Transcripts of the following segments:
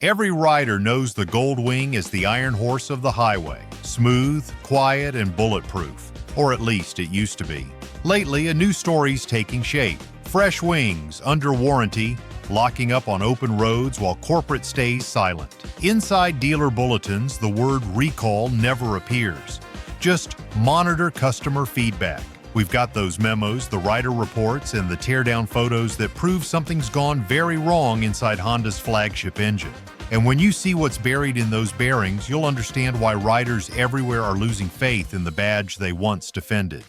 Every rider knows the Gold Wing is the iron horse of the highway. Smooth, quiet, and bulletproof. Or at least it used to be. Lately, a new story's taking shape. Fresh wings, under warranty, locking up on open roads while corporate stays silent. Inside dealer bulletins, the word recall never appears. Just monitor customer feedback. We've got those memos, the rider reports, and the teardown photos that prove something's gone very wrong inside Honda's flagship engine. And when you see what's buried in those bearings, you'll understand why riders everywhere are losing faith in the badge they once defended.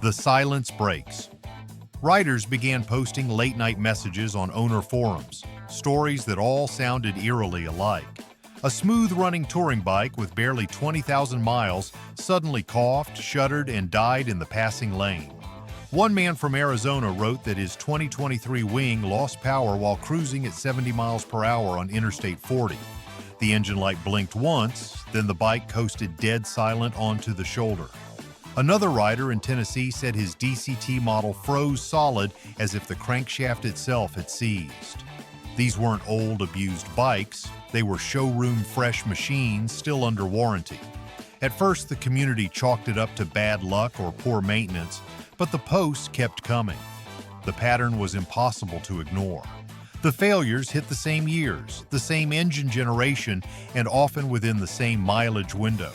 The silence breaks. Riders began posting late-night messages on owner forums, stories that all sounded eerily alike. A smooth-running touring bike with barely 20,000 miles suddenly coughed, shuddered, and died in the passing lane. One man from Arizona wrote that his 2023 Wing lost power while cruising at 70 miles per hour on Interstate 40. The engine light blinked once, then the bike coasted dead silent onto the shoulder. Another rider in Tennessee said his DCT model froze solid as if the crankshaft itself had seized. These weren't old, abused bikes. They were showroom-fresh machines still under warranty. At first, the community chalked it up to bad luck or poor maintenance, but the posts kept coming. The pattern was impossible to ignore. The failures hit the same years, the same engine generation, and often within the same mileage window.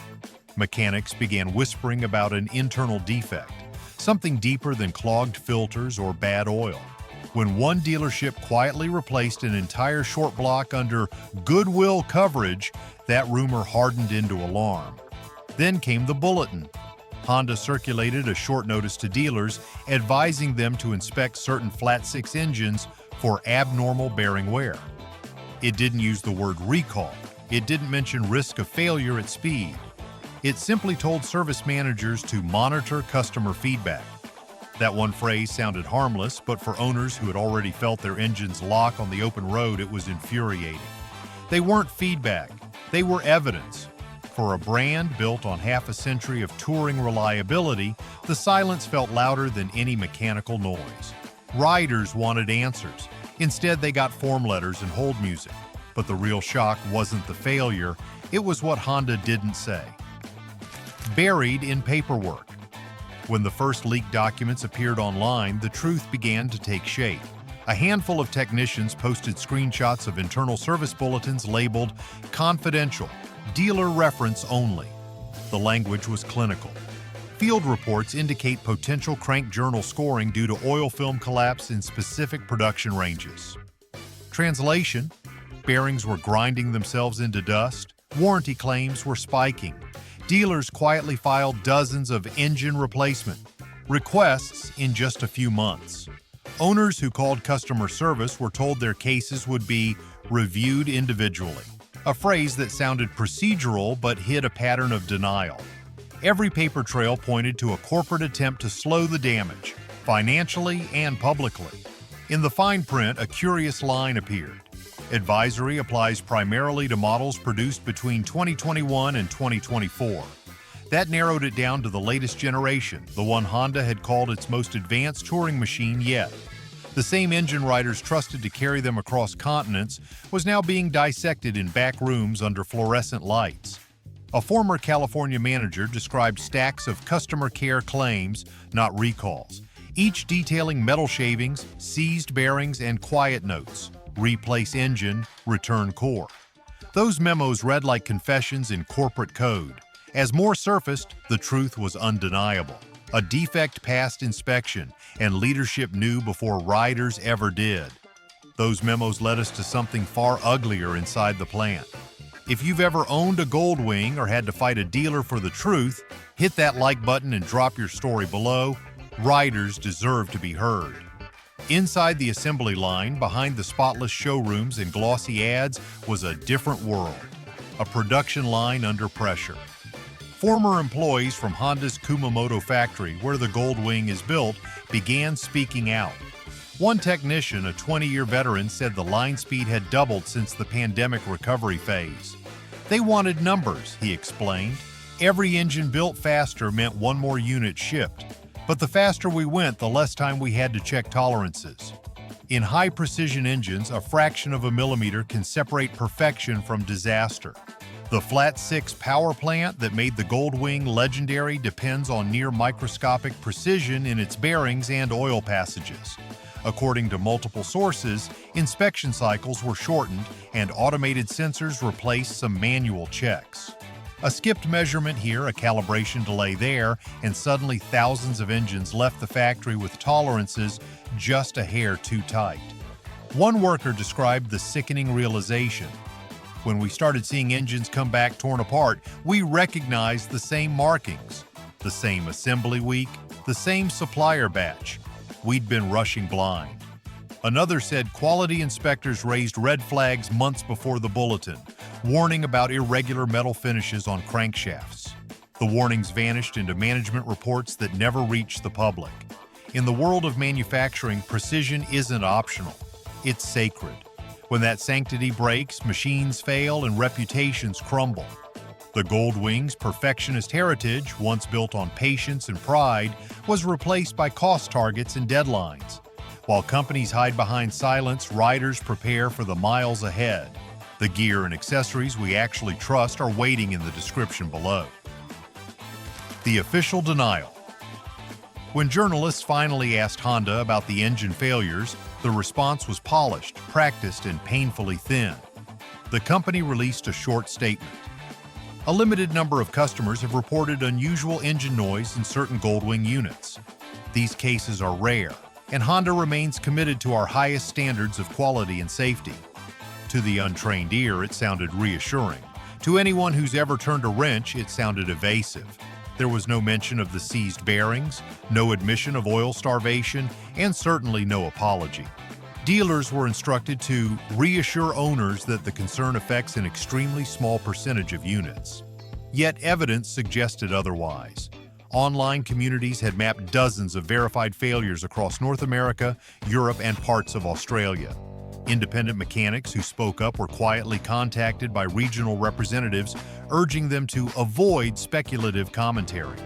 Mechanics began whispering about an internal defect, something deeper than clogged filters or bad oil. When one dealership quietly replaced an entire short block under goodwill coverage, that rumor hardened into alarm. Then came the bulletin. Honda circulated a short notice to dealers advising them to inspect certain flat-six engines for abnormal bearing wear. It didn't use the word recall. It didn't mention risk of failure at speed. It simply told service managers to monitor customer feedback. That one phrase sounded harmless, but for owners who had already felt their engines lock on the open road, it was infuriating. They weren't feedback, they were evidence. For a brand built on half a century of touring reliability, the silence felt louder than any mechanical noise. Riders wanted answers. Instead, they got form letters and hold music. But the real shock wasn't the failure, it was what Honda didn't say. Buried in paperwork. When the first leaked documents appeared online, the truth began to take shape. A handful of technicians posted screenshots of internal service bulletins labeled confidential, dealer reference only. The language was clinical. Field reports indicate potential crank journal scoring due to oil film collapse in specific production ranges. Translation: bearings were grinding themselves into dust, warranty claims were spiking. Dealers quietly filed dozens of engine replacement requests in just a few months. Owners who called customer service were told their cases would be reviewed individually, a phrase that sounded procedural but hid a pattern of denial. Every paper trail pointed to a corporate attempt to slow the damage, financially and publicly. In the fine print, a curious line appeared. Advisory applies primarily to models produced between 2021 and 2024. That narrowed it down to the latest generation, the one Honda had called its most advanced touring machine yet. The same engine riders trusted to carry them across continents was now being dissected in back rooms under fluorescent lights. A former California manager described stacks of customer care claims, not recalls, each detailing metal shavings, seized bearings, and quiet notes. Replace engine, return core. Those memos read like confessions in corporate code. As more surfaced, the truth was undeniable. A defect passed inspection, and leadership knew before riders ever did. Those memos led us to something far uglier inside the plant. If you've ever owned a Gold Wing or had to fight a dealer for the truth, hit that like button and drop your story below. Riders deserve to be heard. Inside the assembly line, behind the spotless showrooms and glossy ads, was a different world. A production line under pressure. Former employees from Honda's Kumamoto factory, where the Gold Wing is built, began speaking out. One technician, a 20-year veteran, said the line speed had doubled since the pandemic recovery phase. They wanted numbers, he explained. Every engine built faster meant one more unit shipped. But the faster we went, the less time we had to check tolerances. In high-precision engines, a fraction of a millimeter can separate perfection from disaster. The Flat 6 power plant that made the Goldwing legendary depends on near-microscopic precision in its bearings and oil passages. According to multiple sources, inspection cycles were shortened and automated sensors replaced some manual checks. A skipped measurement here, a calibration delay there, and suddenly thousands of engines left the factory with tolerances just a hair too tight. One worker described the sickening realization. When we started seeing engines come back torn apart, we recognized the same markings, the same assembly week, the same supplier batch. We'd been rushing blind. Another said quality inspectors raised red flags months before the bulletin, warning about irregular metal finishes on crankshafts. The warnings vanished into management reports that never reached the public. In the world of manufacturing, precision isn't optional. It's sacred. When that sanctity breaks, machines fail and reputations crumble. The Goldwing's perfectionist heritage, once built on patience and pride, was replaced by cost targets and deadlines. While companies hide behind silence, riders prepare for the miles ahead. The gear and accessories we actually trust are waiting in the description below. The official denial. When journalists finally asked Honda about the engine failures, the response was polished, practiced, and painfully thin. The company released a short statement. A limited number of customers have reported unusual engine noise in certain Goldwing units. These cases are rare, and Honda remains committed to our highest standards of quality and safety. To the untrained ear, it sounded reassuring. To anyone who's ever turned a wrench, it sounded evasive. There was no mention of the seized bearings, no admission of oil starvation, and certainly no apology. Dealers were instructed to reassure owners that the concern affects an extremely small percentage of units. Yet evidence suggested otherwise. Online communities had mapped dozens of verified failures across North America, Europe, and parts of Australia. Independent mechanics who spoke up were quietly contacted by regional representatives, urging them to avoid speculative commentary.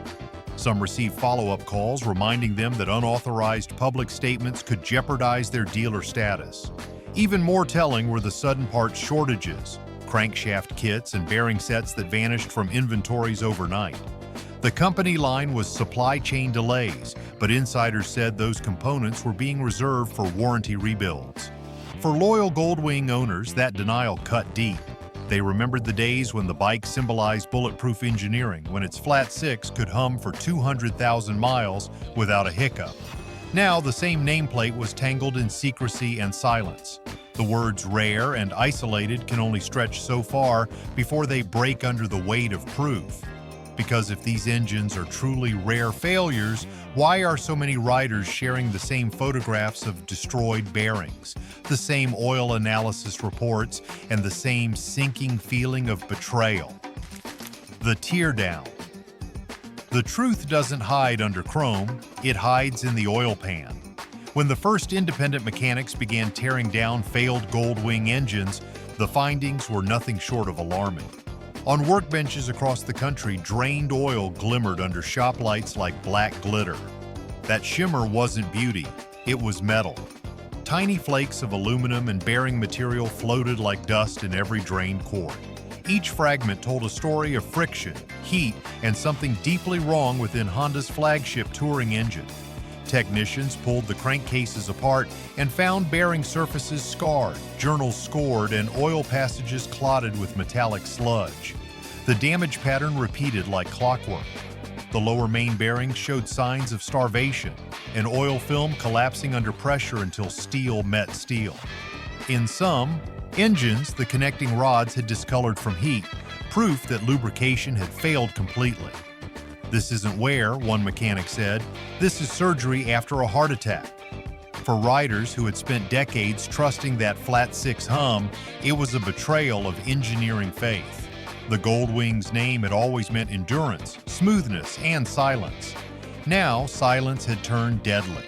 Some received follow-up calls reminding them that unauthorized public statements could jeopardize their dealer status. Even more telling were the sudden parts shortages, crankshaft kits and bearing sets that vanished from inventories overnight. The company line was supply chain delays, but insiders said those components were being reserved for warranty rebuilds. For loyal Goldwing owners, that denial cut deep. They remembered the days when the bike symbolized bulletproof engineering, when its Flat 6 could hum for 200,000 miles without a hiccup. Now, the same nameplate was tangled in secrecy and silence. The words rare and isolated can only stretch so far before they break under the weight of proof. Because if these engines are truly rare failures, why are so many riders sharing the same photographs of destroyed bearings, the same oil analysis reports, and the same sinking feeling of betrayal? The teardown. The truth doesn't hide under chrome, it hides in the oil pan. When the first independent mechanics began tearing down failed Goldwing engines, the findings were nothing short of alarming. On workbenches across the country, drained oil glimmered under shop lights like black glitter. That shimmer wasn't beauty, it was metal. Tiny flakes of aluminum and bearing material floated like dust in every drained core. Each fragment told a story of friction, heat, and something deeply wrong within Honda's flagship touring engine. Technicians pulled the crankcases apart and found bearing surfaces scarred, journals scored, and oil passages clotted with metallic sludge. The damage pattern repeated like clockwork. The lower main bearings showed signs of starvation, and oil film collapsing under pressure until steel met steel. In some engines, the connecting rods had discolored from heat, proof that lubrication had failed completely. "This isn't wear," one mechanic said. "This is surgery after a heart attack." For riders who had spent decades trusting that Flat 6 hum, it was a betrayal of engineering faith. The Goldwing's name had always meant endurance, smoothness, and silence. Now, silence had turned deadly.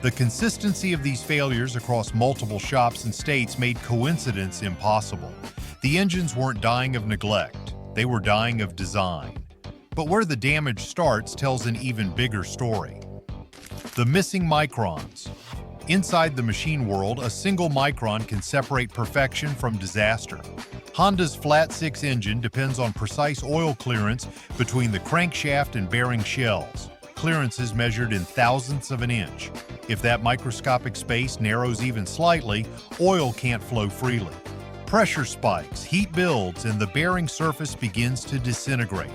The consistency of these failures across multiple shops and states made coincidence impossible. The engines weren't dying of neglect, they were dying of design. But where the damage starts tells an even bigger story. The missing microns. Inside the machine world, a single micron can separate perfection from disaster. Honda's flat six engine depends on precise oil clearance between the crankshaft and bearing shells. Clearance is measured in thousandths of an inch. If that microscopic space narrows even slightly, oil can't flow freely. Pressure spikes, heat builds, and the bearing surface begins to disintegrate.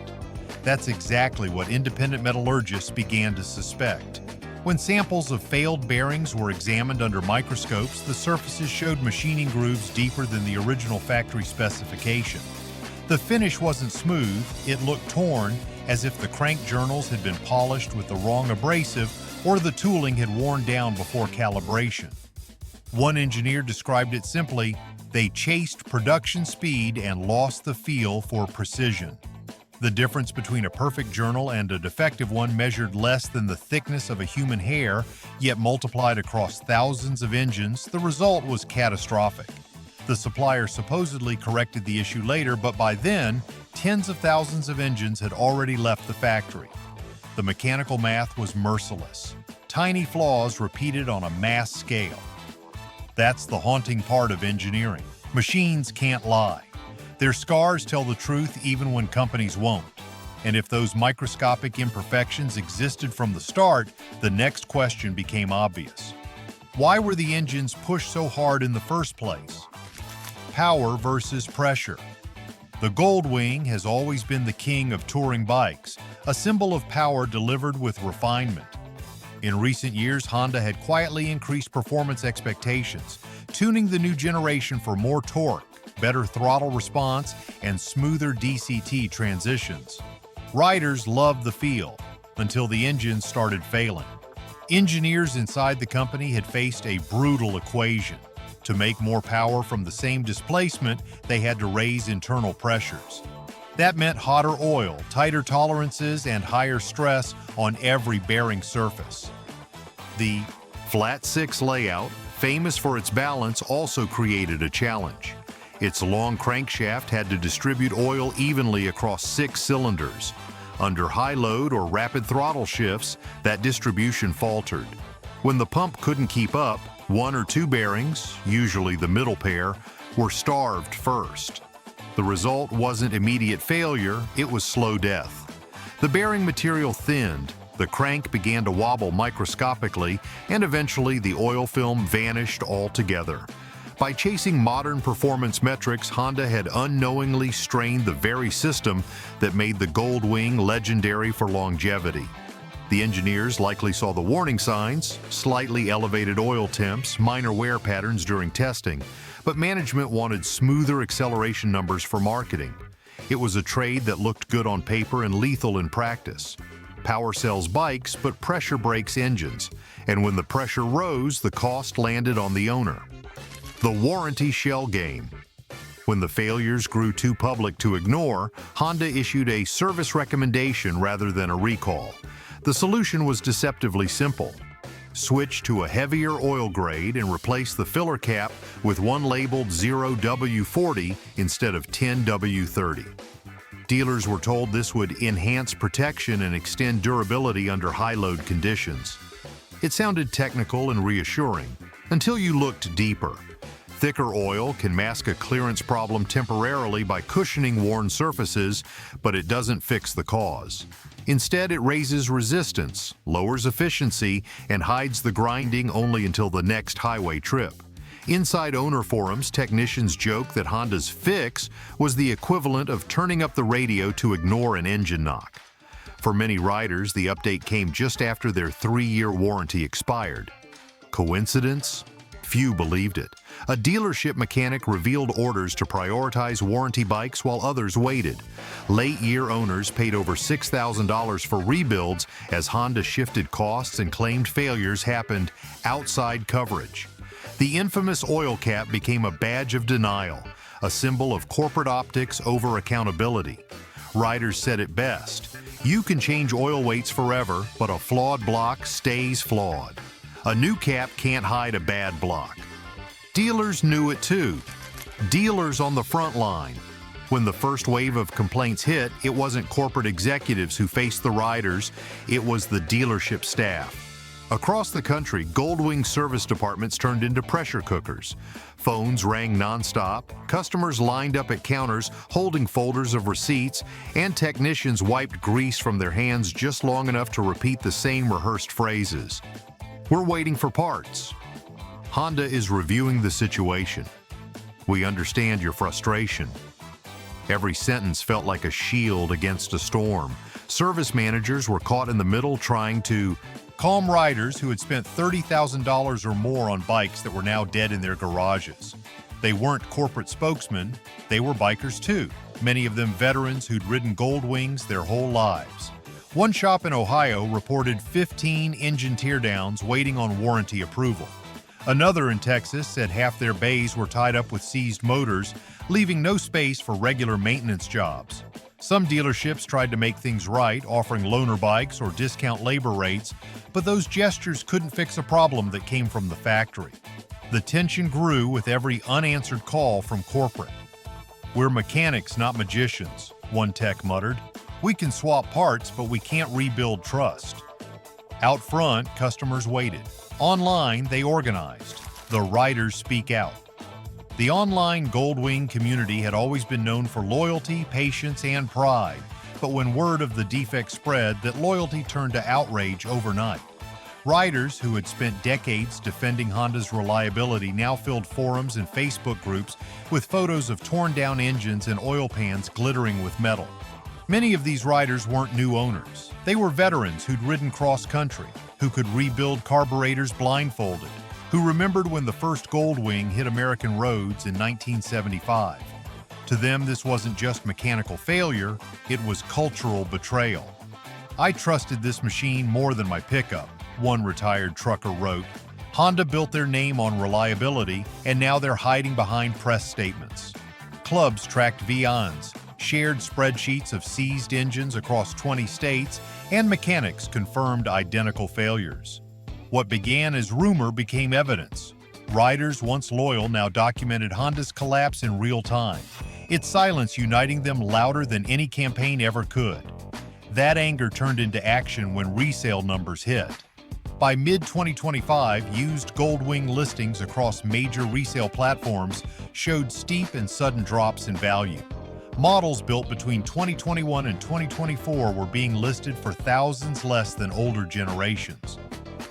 That's exactly what independent metallurgists began to suspect. When samples of failed bearings were examined under microscopes, the surfaces showed machining grooves deeper than the original factory specification. The finish wasn't smooth, it looked torn, as if the crank journals had been polished with the wrong abrasive or the tooling had worn down before calibration. One engineer described it simply, "They chased production speed and lost the feel for precision." The difference between a perfect journal and a defective one measured less than the thickness of a human hair, yet multiplied across thousands of engines. The result was catastrophic. The supplier supposedly corrected the issue later, but by then, tens of thousands of engines had already left the factory. The mechanical math was merciless. Tiny flaws repeated on a mass scale. That's the haunting part of engineering. Machines can't lie. Their scars tell the truth even when companies won't. And if those microscopic imperfections existed from the start, the next question became obvious. Why were the engines pushed so hard in the first place? Power versus pressure. The Goldwing has always been the king of touring bikes, a symbol of power delivered with refinement. In recent years, Honda had quietly increased performance expectations, tuning the new generation for more torque, better throttle response, and smoother DCT transitions. Riders loved the feel, until the engines started failing. Engineers inside the company had faced a brutal equation. To make more power from the same displacement, they had to raise internal pressures. That meant hotter oil, tighter tolerances, and higher stress on every bearing surface. The flat six layout, famous for its balance, also created a challenge. Its long crankshaft had to distribute oil evenly across 6 cylinders. Under high load or rapid throttle shifts, that distribution faltered. When the pump couldn't keep up, 1 or 2 bearings, usually the middle pair, were starved first. The result wasn't immediate failure, it was slow death. The bearing material thinned, the crank began to wobble microscopically, and eventually the oil film vanished altogether. By chasing modern performance metrics, Honda had unknowingly strained the very system that made the Goldwing legendary for longevity. The engineers likely saw the warning signs, slightly elevated oil temps, minor wear patterns during testing, but management wanted smoother acceleration numbers for marketing. It was a trade that looked good on paper and lethal in practice. Power sells bikes, but pressure breaks engines, and when the pressure rose, the cost landed on the owner. The warranty shell game. When the failures grew too public to ignore, Honda issued a service recommendation rather than a recall. The solution was deceptively simple. Switch to a heavier oil grade and replace the filler cap with one labeled 0W40 instead of 10W30. Dealers were told this would enhance protection and extend durability under high-load conditions. It sounded technical and reassuring, until you looked deeper. Thicker oil can mask a clearance problem temporarily by cushioning worn surfaces, but it doesn't fix the cause. Instead, it raises resistance, lowers efficiency, and hides the grinding only until the next highway trip. Inside owner forums, technicians joke that Honda's fix was the equivalent of turning up the radio to ignore an engine knock. For many riders, the update came just after their 3-year warranty expired. Coincidence? Few believed it. A dealership mechanic revealed orders to prioritize warranty bikes while others waited. Late-year owners paid over $6,000 for rebuilds as Honda shifted costs and claimed failures happened outside coverage. The infamous oil cap became a badge of denial, a symbol of corporate optics over accountability. Riders said it best, "You can change oil weights forever, but a flawed block stays flawed. A new cap can't hide a bad block." Dealers knew it too. Dealers on the front line. When the first wave of complaints hit, it wasn't corporate executives who faced the riders, it was the dealership staff. Across the country, Goldwing service departments turned into pressure cookers. Phones rang nonstop, customers lined up at counters holding folders of receipts, and technicians wiped grease from their hands just long enough to repeat the same rehearsed phrases. "We're waiting for parts." Honda is reviewing the situation. "We understand your frustration." Every sentence felt like a shield against a storm. Service managers were caught in the middle trying to calm riders who had spent $30,000 or more on bikes that were now dead in their garages. They weren't corporate spokesmen, they were bikers too, many of them veterans who'd ridden Goldwings their whole lives. One shop in Ohio reported 15 engine teardowns waiting on warranty approval. Another in Texas said half their bays were tied up with seized motors, leaving no space for regular maintenance jobs. Some dealerships tried to make things right, offering loaner bikes or discount labor rates, but those gestures couldn't fix a problem that came from the factory. The tension grew with every unanswered call from corporate. "We're mechanics, not magicians," one tech muttered. "We can swap parts, but we can't rebuild trust." Out front, customers waited. Online, they organized. The riders speak out. The online Goldwing community had always been known for loyalty, patience, and pride, but when word of the defect spread, that loyalty turned to outrage overnight. Riders who had spent decades defending Honda's reliability now filled forums and Facebook groups with photos of torn-down engines and oil pans glittering with metal. Many of these riders weren't new owners. They were veterans who'd ridden cross-country, who could rebuild carburetors blindfolded, who remembered when the first Goldwing hit American roads in 1975. To them, this wasn't just mechanical failure, it was cultural betrayal. "I trusted this machine more than my pickup," one retired trucker wrote. Honda built their name on reliability, and now they're hiding behind press statements. Clubs tracked VINs, shared spreadsheets of seized engines across 20 states, and mechanics confirmed identical failures. What began as rumor became evidence. Riders once loyal now documented Honda's collapse in real time, its silence uniting them louder than any campaign ever could. That anger turned into action when resale numbers hit. By mid-2025, used Goldwing listings across major resale platforms showed steep and sudden drops in value. Models built between 2021 and 2024 were being listed for thousands less than older generations.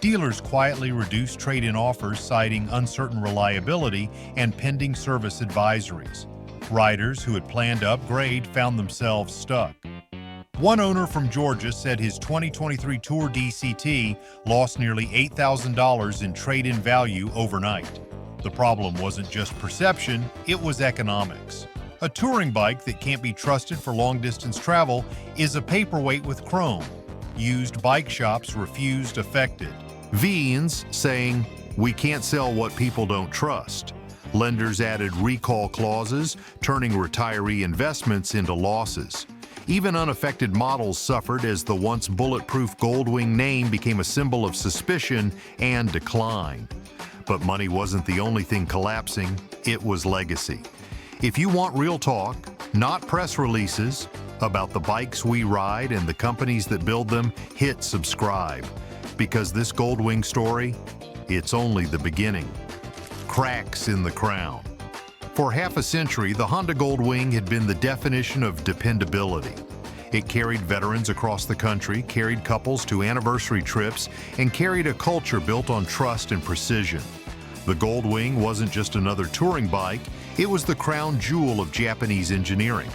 Dealers quietly reduced trade-in offers, citing uncertain reliability and pending service advisories. Riders who had planned to upgrade found themselves stuck. One owner from Georgia said his 2023 Tour DCT lost nearly $8,000 in trade-in value overnight. The problem wasn't just perception, it was economics. A touring bike that can't be trusted for long-distance travel is a paperweight with chrome. Used bike shops refused affected. VINs saying, "We can't sell what people don't trust." Lenders added recall clauses, turning retiree investments into losses. Even unaffected models suffered as the once bulletproof Goldwing name became a symbol of suspicion and decline. But money wasn't the only thing collapsing, it was legacy. If you want real talk, not press releases, about the bikes we ride and the companies that build them, hit subscribe. Because this Goldwing story, it's only the beginning. Cracks in the crown. For half a century, the Honda Goldwing had been the definition of dependability. It carried veterans across the country, carried couples to anniversary trips, and carried a culture built on trust and precision. The Goldwing wasn't just another touring bike, it was the crown jewel of Japanese engineering.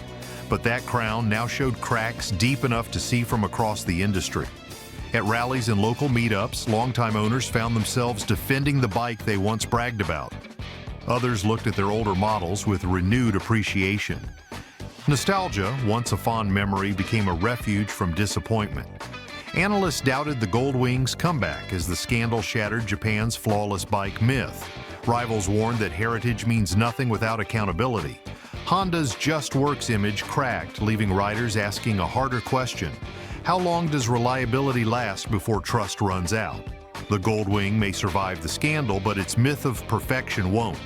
But that crown now showed cracks deep enough to see from across the industry. At rallies and local meetups, longtime owners found themselves defending the bike they once bragged about. Others looked at their older models with renewed appreciation. Nostalgia, once a fond memory, became a refuge from disappointment. Analysts doubted the Goldwing's comeback as the scandal shattered Japan's flawless bike myth. Rivals warned that heritage means nothing without accountability. Honda's Just Works image cracked, leaving riders asking a harder question. How long does reliability last before trust runs out? The Goldwing may survive the scandal, but its myth of perfection won't.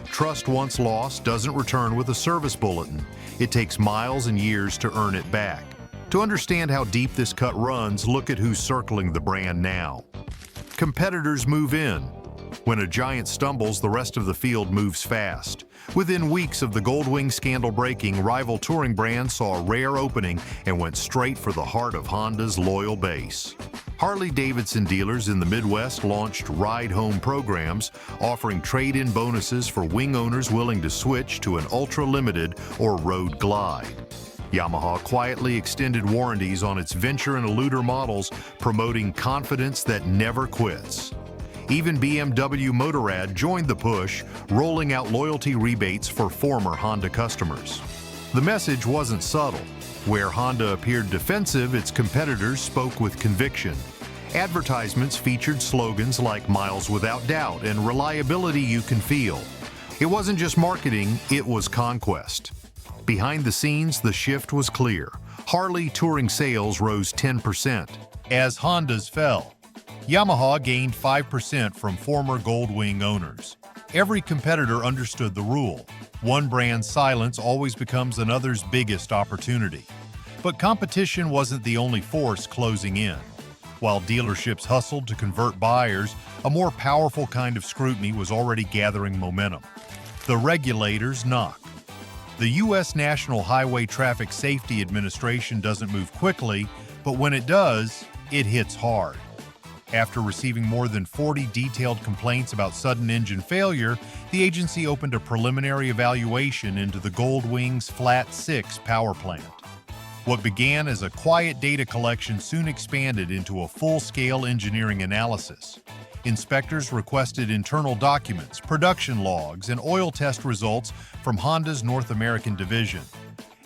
Trust once lost doesn't return with a service bulletin. It takes miles and years to earn it back. To understand how deep this cut runs, look at who's circling the brand now. competitors move in. When a giant stumbles, the rest of the field moves fast. Within weeks of the Goldwing scandal breaking, rival touring brands saw a rare opening and went straight for the heart of Honda's loyal base. Harley-Davidson dealers in the Midwest launched ride-home programs, offering trade-in bonuses for wing owners willing to switch to an ultra-limited or road glide. Yamaha quietly extended warranties on its Venture and Eluder models, promoting confidence that never quits. Even BMW Motorrad joined the push, rolling out loyalty rebates for former Honda customers. The message wasn't subtle. Where Honda appeared defensive, its competitors spoke with conviction. Advertisements featured slogans like "Miles without doubt" and "Reliability you can feel." It wasn't just marketing, it was conquest. Behind the scenes, the shift was clear. Harley touring sales rose 10%. As Honda's fell, Yamaha gained 5% from former Goldwing owners. Every competitor understood the rule. One brand's silence always becomes another's biggest opportunity. But competition wasn't the only force closing in. While dealerships hustled to convert buyers, a more powerful kind of scrutiny was already gathering momentum. The regulators knocked. The U.S. National Highway Traffic Safety Administration doesn't move quickly, but when it does, it hits hard. After receiving more than 40 detailed complaints about sudden engine failure, the agency opened a preliminary evaluation into the Goldwing's Flat 6 power plant. What began as a quiet data collection soon expanded into a full-scale engineering analysis. Inspectors requested internal documents, production logs, and oil test results from Honda's North American division.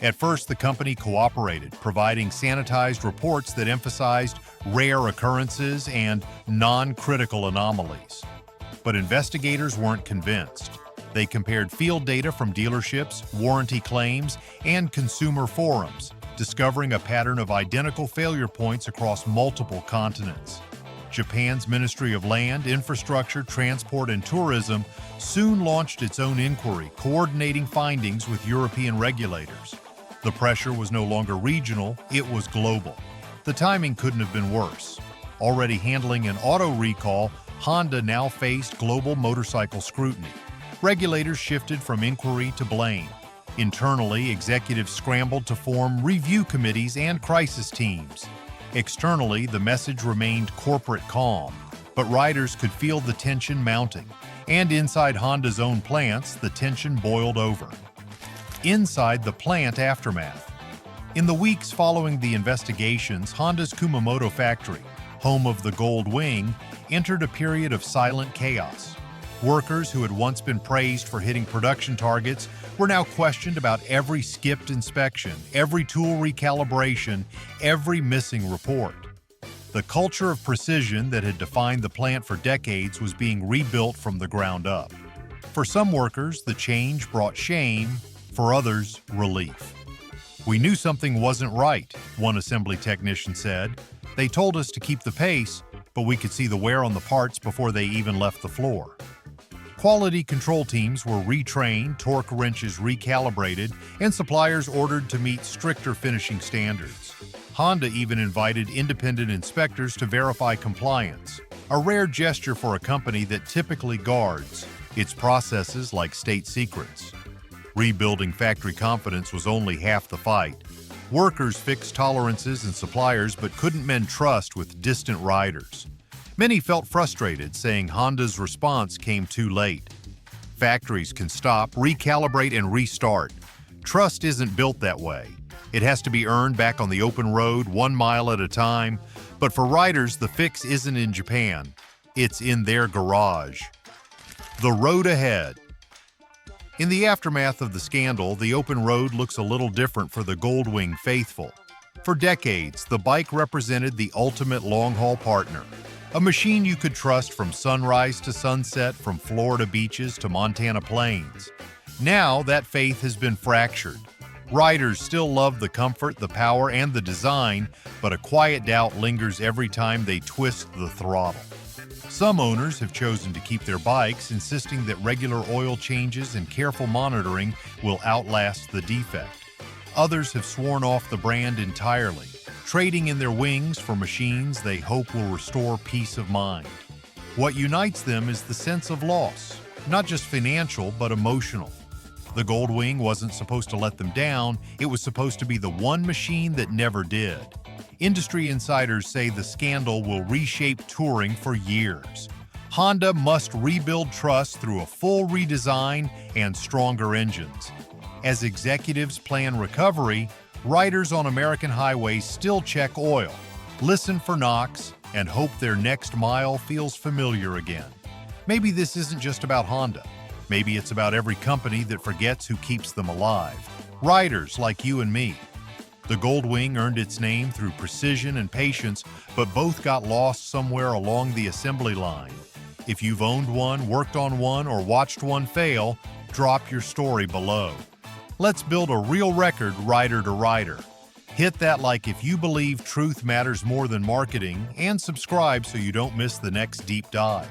At first, the company cooperated, providing sanitized reports that emphasized rare occurrences and non-critical anomalies. But investigators weren't convinced. They compared field data from dealerships, warranty claims, and consumer forums, discovering a pattern of identical failure points across multiple continents. Japan's Ministry of Land, Infrastructure, Transport, and Tourism soon launched its own inquiry, coordinating findings with European regulators. The pressure was no longer regional, it was global. The timing couldn't have been worse. Already handling an auto recall, Honda now faced global motorcycle scrutiny. Regulators shifted from inquiry to blame. Internally, executives scrambled to form review committees and crisis teams. Externally, the message remained corporate calm, but riders could feel the tension mounting. And inside Honda's own plants, the tension boiled over. Inside the plant aftermath. In the weeks following the investigations, Honda's Kumamoto factory, home of the Goldwing, entered a period of silent chaos. Workers who had once been praised for hitting production targets were now questioned about every skipped inspection, every tool recalibration, every missing report. The culture of precision that had defined the plant for decades was being rebuilt from the ground up. For some workers, the change brought shame, for others, relief. "We knew something wasn't right," one assembly technician said. "They told us to keep the pace, but we could see the wear on the parts before they even left the floor." Quality control teams were retrained, torque wrenches recalibrated, and suppliers ordered to meet stricter finishing standards. Honda even invited independent inspectors to verify compliance, a rare gesture for a company that typically guards its processes like state secrets. Rebuilding factory confidence was only half the fight. Workers fixed tolerances and suppliers but couldn't mend trust with distant riders. Many felt frustrated, saying Honda's response came too late. Factories can stop, recalibrate, and restart. Trust isn't built that way. It has to be earned back on the open road, 1 mile at a time. But for riders, the fix isn't in Japan. It's in their garage. The road ahead. In the aftermath of the scandal, the open road looks a little different for the Goldwing faithful. For decades, the bike represented the ultimate long-haul partner. A machine you could trust from sunrise to sunset, from Florida beaches to Montana plains. Now, that faith has been fractured. Riders still love the comfort, the power, and the design, but a quiet doubt lingers every time they twist the throttle. Some owners have chosen to keep their bikes, insisting that regular oil changes and careful monitoring will outlast the defect. Others have sworn off the brand entirely, trading in their wings for machines they hope will restore peace of mind. What unites them is the sense of loss, not just financial, but emotional. The Goldwing wasn't supposed to let them down, it was supposed to be the one machine that never did. Industry insiders say the scandal will reshape touring for years. Honda must rebuild trust through a full redesign and stronger engines. As executives plan recovery, riders on American highways still check oil, listen for knocks, and hope their next mile feels familiar again. Maybe this isn't just about Honda. Maybe it's about every company that forgets who keeps them alive. Riders like you and me. The Goldwing earned its name through precision and patience, but both got lost somewhere along the assembly line. If you've owned one, worked on one, or watched one fail, drop your story below. Let's build a real record rider to rider. Hit that like if you believe truth matters more than marketing, and subscribe so you don't miss the next deep dive.